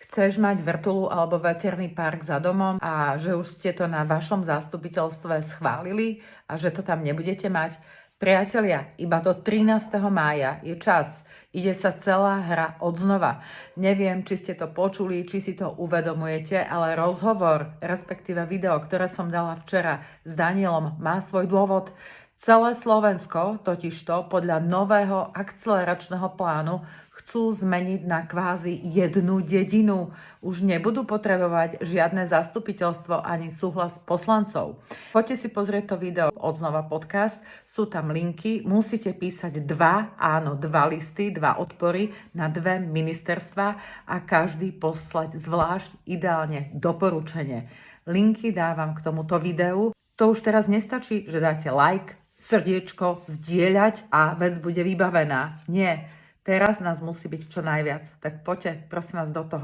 Chceš mať vrtuľu alebo veterný park za domom a že už ste to na vašom zastupiteľstve schválili a že to tam nebudete mať? Priatelia, iba do 13. mája je čas. Ide sa celá hra odznova. Neviem, či ste to počuli, či si to uvedomujete, ale rozhovor, respektíve video, ktoré som dala včera s Danielom, má svoj dôvod. Celé Slovensko totižto podľa nového akceleračného plánu chcú zmeniť na kvázi jednu dedinu. Už nebudú potrebovať žiadne zastupiteľstvo ani súhlas poslancov. Poďte si pozrieť to video Odznova podcast, sú tam linky, musíte písať dva listy, dva odpory na dve ministerstva a každý poslať zvlášť, ideálne doporučenie. Linky dávam k tomuto videu. To už teraz nestačí, že dáte like, srdiečko, zdieľať a vec bude vybavená. Nie. Teraz nás musí byť čo najviac. Tak poďte, prosím vás, do toho.